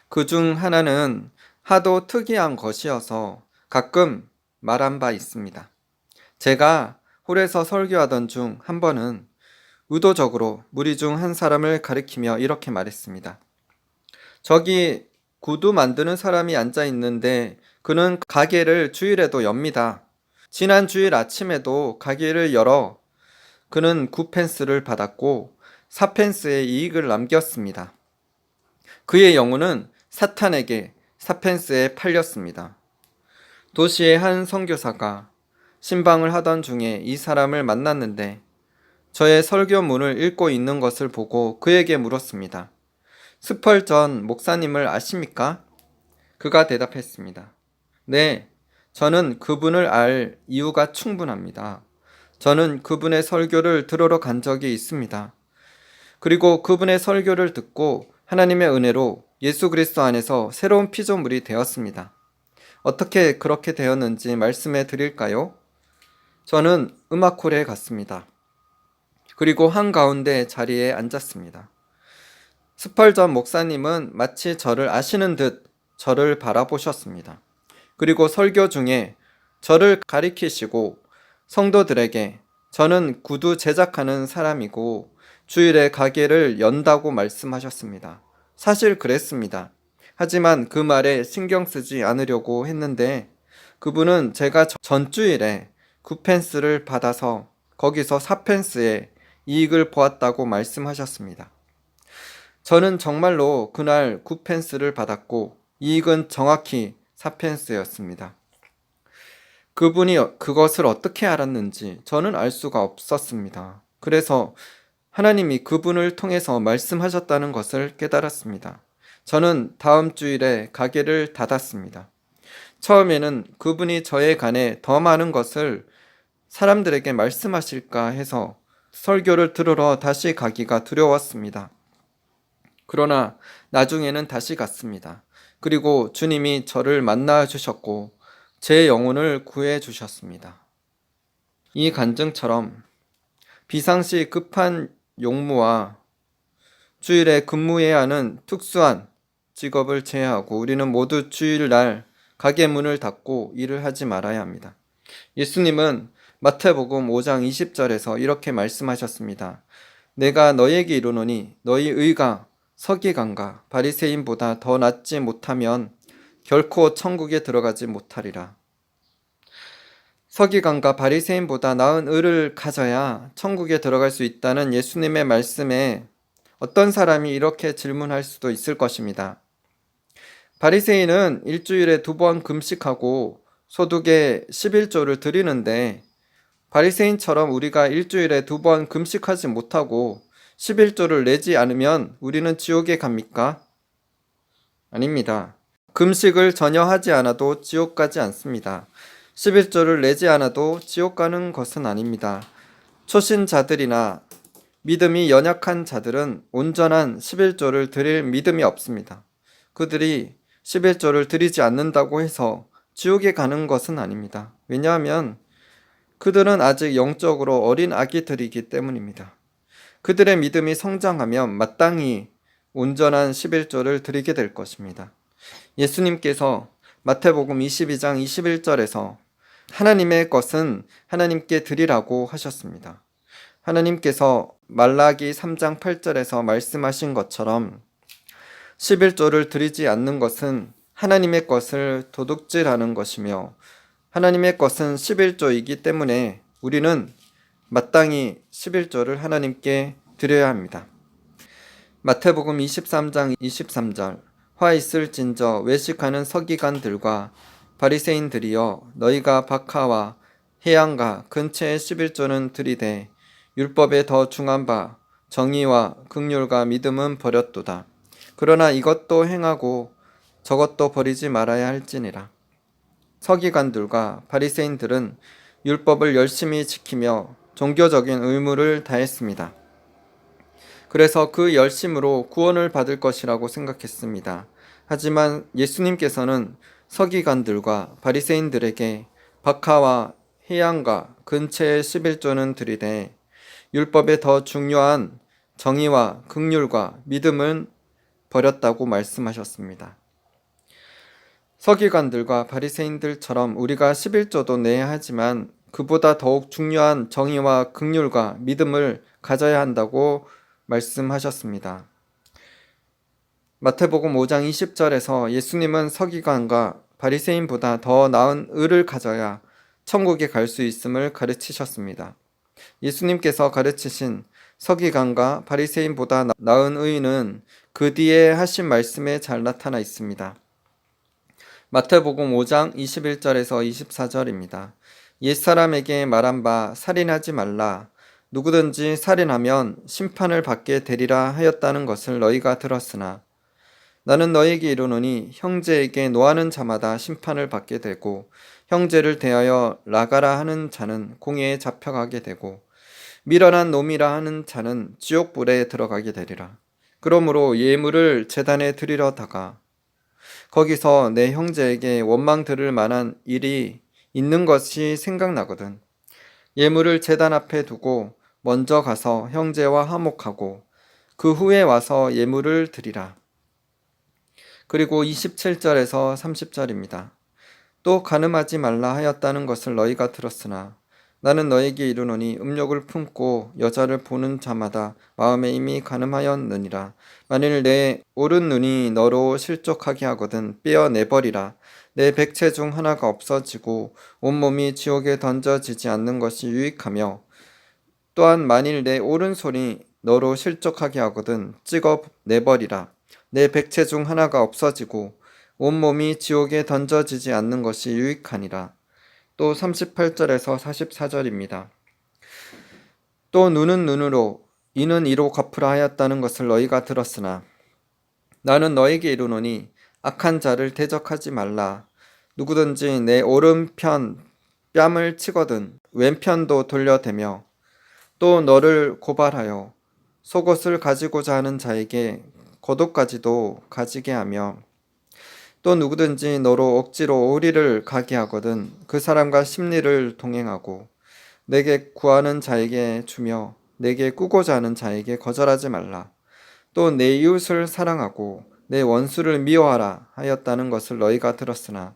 A: 그중 하나는 하도 특이한 것이어서 가끔 말한 바 있습니다. 제가 홀에서 설교하던 중 한 번은 의도적으로 무리 중 한 사람을 가리키며 이렇게 말했습니다. 저기 구두 만드는 사람이 앉아 있는데 그는 가게를 주일에도 엽니다. 지난 주일 아침에도 가게를 열어 그는 9펜스를 받았고 4펜스의 이익을 남겼습니다. 그의 영혼은 사탄에게 4펜스에 팔렸습니다. 도시의 한 선교사가 신방을 하던 중에 이 사람을 만났는데 저의 설교문을 읽고 있는 것을 보고 그에게 물었습니다. 스펄전 목사님을 아십니까? 그가 대답했습니다. 네, 저는 그분을 알 이유가 충분합니다. 저는 그분의 설교를 들으러 간 적이 있습니다. 그리고 그분의 설교를 듣고 하나님의 은혜로 예수 그리스도 안에서 새로운 피조물이 되었습니다. 어떻게 그렇게 되었는지 말씀해 드릴까요? 저는 음악홀에 갔습니다. 그리고 한가운데 자리에 앉았습니다. 스펄전 목사님은 마치 저를 아시는 듯 저를 바라보셨습니다. 그리고 설교 중에 저를 가리키시고 성도들에게 저는 구두 제작하는 사람이고 주일에 가게를 연다고 말씀하셨습니다. 사실 그랬습니다. 하지만 그 말에 신경 쓰지 않으려고 했는데 그분은 제가 전주일에 9펜스를 받아서 거기서 4펜스의 이익을 보았다고 말씀하셨습니다. 저는 정말로 그날 9펜스를 받았고 이익은 정확히 4펜스였습니다. 그분이 그것을 어떻게 알았는지 저는 알 수가 없었습니다. 그래서 하나님이 그분을 통해서 말씀하셨다는 것을 깨달았습니다. 저는 다음 주일에 가게를 닫았습니다. 처음에는 그분이 저에 관해 더 많은 것을 사람들에게 말씀하실까 해서 설교를 들으러 다시 가기가 두려웠습니다. 그러나 나중에는 다시 갔습니다. 그리고 주님이 저를 만나 주셨고 제 영혼을 구해 주셨습니다. 이 간증처럼 비상시 급한 용무와 주일에 근무해야 하는 특수한 직업을 제외하고 우리는 모두 주일날 가게 문을 닫고 일을 하지 말아야 합니다. 예수님은 마태복음 5장 20절에서 이렇게 말씀하셨습니다. 내가 너희에게 이르노니 너희 의가 서기관과 바리새인보다 더 낫지 못하면 결코 천국에 들어가지 못하리라. 서기관과 바리새인보다 나은 의를 가져야 천국에 들어갈 수 있다는 예수님의 말씀에 어떤 사람이 이렇게 질문할 수도 있을 것입니다. 바리새인은 일주일에 2번 금식하고 소득의 11조를 드리는데 바리새인처럼 우리가 일주일에 2번 금식하지 못하고 11조를 내지 않으면 우리는 지옥에 갑니까? 아닙니다. 금식을 전혀 하지 않아도 지옥 가지 않습니다. 11조를 내지 않아도 지옥 가는 것은 아닙니다. 초신자들이나 믿음이 연약한 자들은 온전한 11조를 드릴 믿음이 없습니다. 그들이 11조를 드리지 않는다고 해서 지옥에 가는 것은 아닙니다. 왜냐하면 그들은 아직 영적으로 어린 아기들이기 때문입니다. 그들의 믿음이 성장하면 마땅히 온전한 11조를 드리게 될 것입니다. 예수님께서 마태복음 22장 21절에서 하나님의 것은 하나님께 드리라고 하셨습니다. 하나님께서 말라기 3장 8절에서 말씀하신 것처럼 11조를 드리지 않는 것은 하나님의 것을 도둑질하는 것이며 하나님의 것은 11조이기 때문에 우리는 마땅히 11조를 하나님께 드려야 합니다. 마태복음 23장 23절 화 있을진저 외식하는 서기관들과 바리새인들이여 너희가 박하와 해양과 근처의 11조는 드리되 율법에 더 중한 바 정의와 긍휼과 믿음은 버렸도다. 그러나 이것도 행하고 저것도 버리지 말아야 할지니라. 서기관들과 바리새인들은 율법을 열심히 지키며 종교적인 의무를 다했습니다. 그래서 그 열심으로 구원을 받을 것이라고 생각했습니다. 하지만 예수님께서는 서기관들과 바리새인들에게 박하와 해양과 근처의 11조는 드리되 율법에 더 중요한 정의와 긍휼과 믿음은 버렸다고 말씀하셨습니다. 서기관들과 바리새인들처럼 우리가 11조도 내야 하지만 그보다 더욱 중요한 정의와 긍휼과 믿음을 가져야 한다고 말씀하셨습니다. 마태복음 5장 20절에서 예수님은 서기관과 바리새인보다 더 나은 의를 가져야 천국에 갈 수 있음을 가르치셨습니다. 예수님께서 가르치신 서기관과 바리새인보다 나은 의는 그 뒤에 하신 말씀에 잘 나타나 있습니다. 마태복음 5장 21절에서 24절입니다. 옛사람에게 말한 바 살인하지 말라. 누구든지 살인하면 심판을 받게 되리라 하였다는 것을 너희가 들었으나 나는 너희에게 이르노니 형제에게 노하는 자마다 심판을 받게 되고 형제를 대하여 나가라 하는 자는 공회에 잡혀가게 되고 미련한 놈이라 하는 자는 지옥불에 들어가게 되리라. 그러므로 예물을 제단에 드리려다가 거기서 내 형제에게 원망 들을 만한 일이 있는 것이 생각나거든. 예물을 제단 앞에 두고 먼저 가서 형제와 화목하고 그 후에 와서 예물을 드리라. 그리고 27절에서 30절입니다. 또 간음하지 말라 하였다는 것을 너희가 들었으나 나는 너에게 이르노니 음욕을 품고 여자를 보는 자마다 마음에 이미 간음하였느니라. 만일 내 오른 눈이 너로 실족하게 하거든 떼어내버리라. 내 백체 중 하나가 없어지고 온몸이 지옥에 던져지지 않는 것이 유익하며 또한 만일 내 오른손이 너로 실족하게 하거든 찍어내버리라. 내 백체 중 하나가 없어지고 온몸이 지옥에 던져지지 않는 것이 유익하니라. 또 38절에서 44절입니다. 또 눈은 눈으로 이는 이로 갚으라 하였다는 것을 너희가 들었으나 나는 너에게 이르노니 악한 자를 대적하지 말라. 누구든지 내 오른편 뺨을 치거든 왼편도 돌려대며 또 너를 고발하여 속옷을 가지고자 하는 자에게 겉옷까지도 가지게 하며 또 누구든지 너로 억지로 오리를 가게 하거든 그 사람과 심리를 동행하고 내게 구하는 자에게 주며 내게 꾸고자 하는 자에게 거절하지 말라. 또 내 이웃을 사랑하고 내 원수를 미워하라 하였다는 것을 너희가 들었으나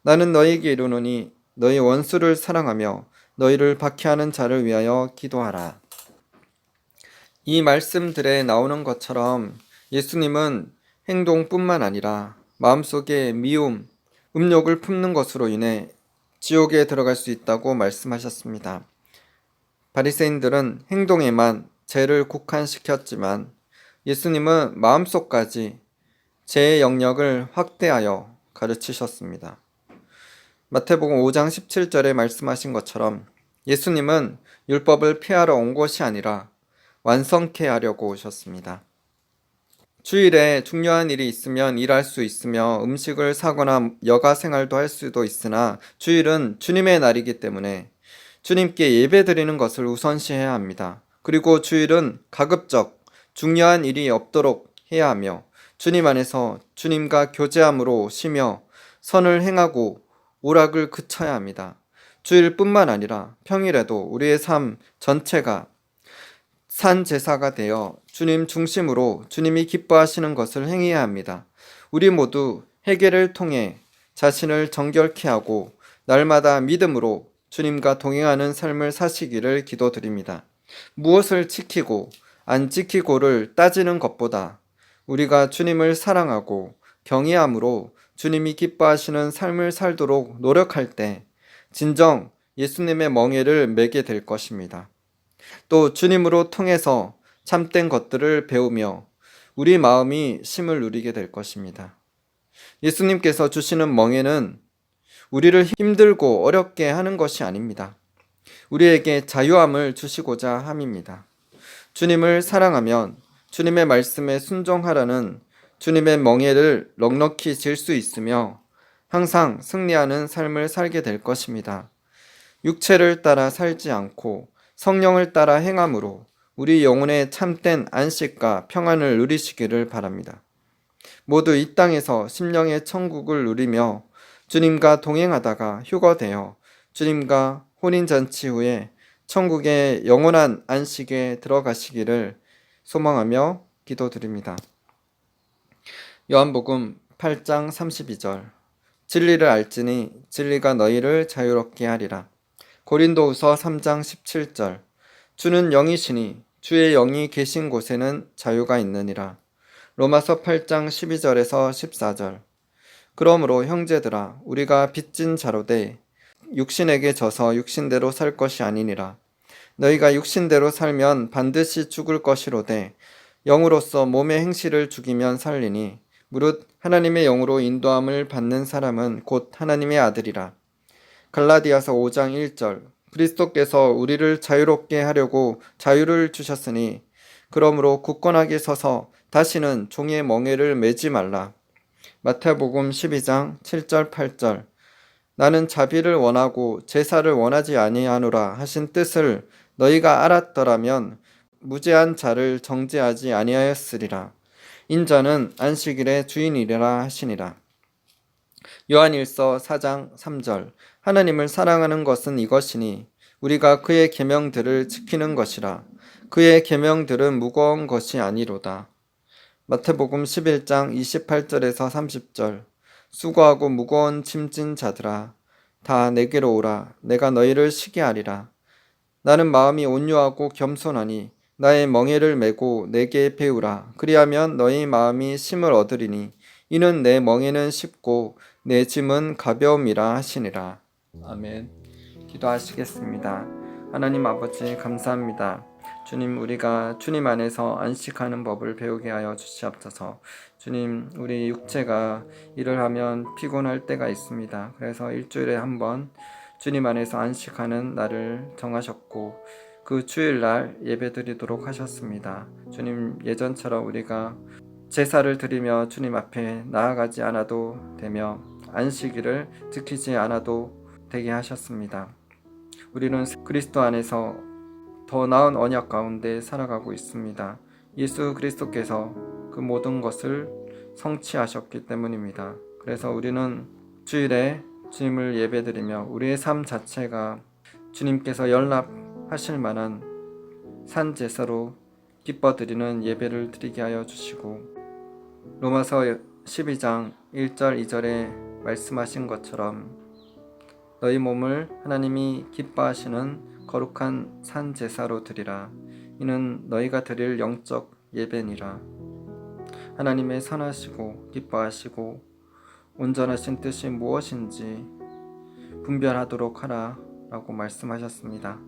A: 나는 너희에게 이르노니 너희 원수를 사랑하며 너희를 박해하는 자를 위하여 기도하라. 이 말씀들에 나오는 것처럼 예수님은 행동뿐만 아니라 마음속에 미움, 음욕을 품는 것으로 인해 지옥에 들어갈 수 있다고 말씀하셨습니다. 바리새인들은 행동에만 죄를 국한시켰지만 예수님은 마음속까지 죄의 영역을 확대하여 가르치셨습니다. 마태복음 5장 17절에 말씀하신 것처럼 예수님은 율법을 폐하러 온 것이 아니라 완성케 하려고 오셨습니다. 주일에 중요한 일이 있으면 일할 수 있으며 음식을 사거나 여가 생활도 할 수도 있으나 주일은 주님의 날이기 때문에 주님께 예배 드리는 것을 우선시해야 합니다. 그리고 주일은 가급적 중요한 일이 없도록 해야 하며 주님 안에서 주님과 교제함으로 쉬며 선을 행하고 오락을 그쳐야 합니다. 주일뿐만 아니라 평일에도 우리의 삶 전체가 산 제사가 되어 주님 중심으로 주님이 기뻐하시는 것을 행해야 합니다. 우리 모두 회개를 통해 자신을 정결케 하고 날마다 믿음으로 주님과 동행하는 삶을 사시기를 기도드립니다. 무엇을 지키고 안 지키고를 따지는 것보다 우리가 주님을 사랑하고 경외함으로 주님이 기뻐하시는 삶을 살도록 노력할 때 진정 예수님의 멍에를 매게 될 것입니다. 또 주님으로 통해서 참된 것들을 배우며 우리 마음이 쉼을 누리게 될 것입니다. 예수님께서 주시는 멍에는 우리를 힘들고 어렵게 하는 것이 아닙니다. 우리에게 자유함을 주시고자 함입니다. 주님을 사랑하면 주님의 말씀에 순종하라는 주님의 멍에를 넉넉히 질 수 있으며 항상 승리하는 삶을 살게 될 것입니다. 육체를 따라 살지 않고 성령을 따라 행함으로 우리 영혼의 참된 안식과 평안을 누리시기를 바랍니다. 모두 이 땅에서 심령의 천국을 누리며 주님과 동행하다가 휴거되어 주님과 혼인잔치 후에 천국의 영원한 안식에 들어가시기를 소망하며 기도드립니다. 요한복음 8장 32절 진리를 알지니 진리가 너희를 자유롭게 하리라. 고린도후서 3장 17절 주는 영이시니 주의 영이 계신 곳에는 자유가 있느니라. 로마서 8장 12절에서 14절 그러므로 형제들아 우리가 빚진 자로되 육신에게 져서 육신대로 살 것이 아니니라. 너희가 육신대로 살면 반드시 죽을 것이로되 영으로서 몸의 행실을 죽이면 살리니 무릇 하나님의 영으로 인도함을 받는 사람은 곧 하나님의 아들이라. 갈라디아서 5장 1절 그리스도께서 우리를 자유롭게 하려고 자유를 주셨으니 그러므로 굳건하게 서서 다시는 종의 멍에를 매지 말라. 마태복음 12장 7절 8절 나는 자비를 원하고 제사를 원하지 아니하노라 하신 뜻을 너희가 알았더라면 무죄한 자를 정죄하지 아니하였으리라. 인자는 안식일의 주인이라 하시니라. 요한일서 4장 3절 하나님을 사랑하는 것은 이것이니 우리가 그의 계명들을 지키는 것이라. 그의 계명들은 무거운 것이 아니로다. 마태복음 11장 28절에서 30절 수고하고 무거운 짐진 자들아 다 내게로 오라. 내가 너희를 쉬게 하리라. 나는 마음이 온유하고 겸손하니 나의 멍에를 메고 내게 배우라. 그리하면 너희 마음이 쉼을 얻으리니 이는 내 멍에는 쉽고 내 짐은 가벼움이라 하시니라. 아멘. 기도하시겠습니다. 하나님 아버지 감사합니다. 주님 우리가 주님 안에서 안식하는 법을 배우게 하여 주시옵소서. 주님 우리 육체가 일을 하면 피곤할 때가 있습니다. 그래서 일주일에 한 번 주님 안에서 안식하는 날을 정하셨고 그 주일날 예배드리도록 하셨습니다. 주님 예전처럼 우리가 제사를 드리며 주님 앞에 나아가지 않아도 되며 안식일을 지키지 않아도 되게 하셨습니다. 우리는 그리스도 안에서 더 나은 언약 가운데 살아가고 있습니다. 예수 그리스도께서 그 모든 것을 성취하셨기 때문입니다. 그래서 우리는 주일에 주님을 예배드리며 우리의 삶 자체가 주님께서 연락하실 만한 산 제사로 기뻐드리는 예배를 드리게 하여 주시고 로마서 12장 1절 2절에 말씀하신 것처럼 너희 몸을 하나님이 기뻐하시는 거룩한 산 제사로 드리라. 이는 너희가 드릴 영적 예배니라. 하나님의 선하시고 기뻐하시고 온전하신 뜻이 무엇인지 분별하도록 하라 라고 말씀하셨습니다.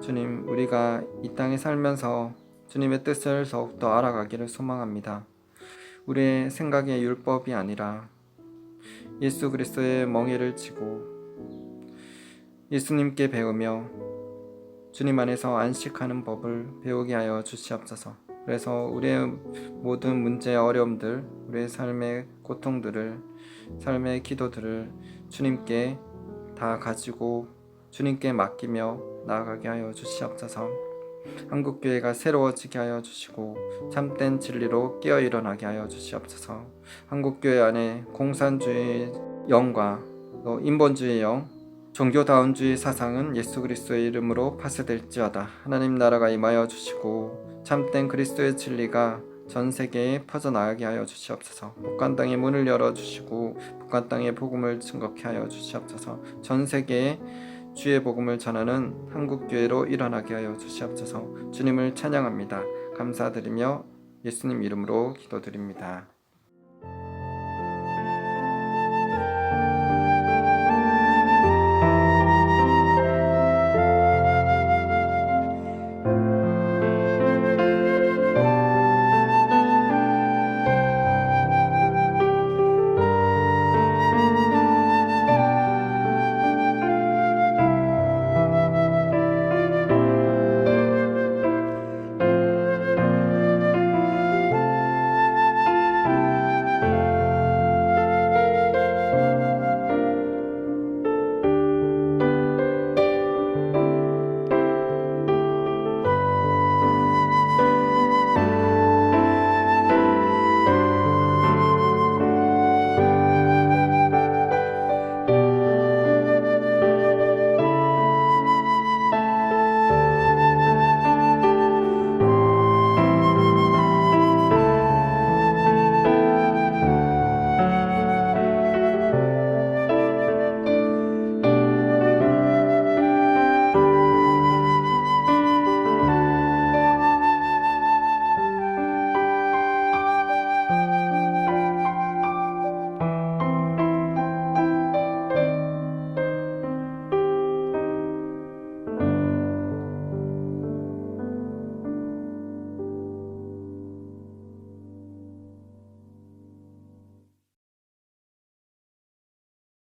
A: 주님 우리가 이 땅에 살면서 주님의 뜻을 더욱더 알아가기를 소망합니다. 우리의 생각의 율법이 아니라 예수 그리스도의 멍에를 지고 예수님께 배우며 주님 안에서 안식하는 법을 배우게 하여 주시옵소서. 그래서 우리의 모든 문제, 어려움들, 우리의 삶의 고통들을, 삶의 기도들을 주님께 다 가지고 주님께 맡기며 나아가게 하여 주시옵소서. 한국교회가 새로워지게 하여 주시고 참된 진리로 깨어 일어나게 하여 주시옵소서. 한국교회 안에 공산주의 영과 또 인본주의 영, 종교다운주의 사상은 예수 그리스도의 이름으로 파쇄될지어다. 하나님 나라가 임하여 주시고 참된 그리스도의 진리가 전 세계에 퍼져나가게 하여 주시옵소서. 북한 땅의 문을 열어주시고 북한 땅의 복음을 증거케 하여 주시옵소서. 전 세계에 주의 복음을 전하는 한국교회로 일어나게 하여 주시옵소서. 주님을 찬양합니다. 감사드리며 예수님 이름으로 기도드립니다.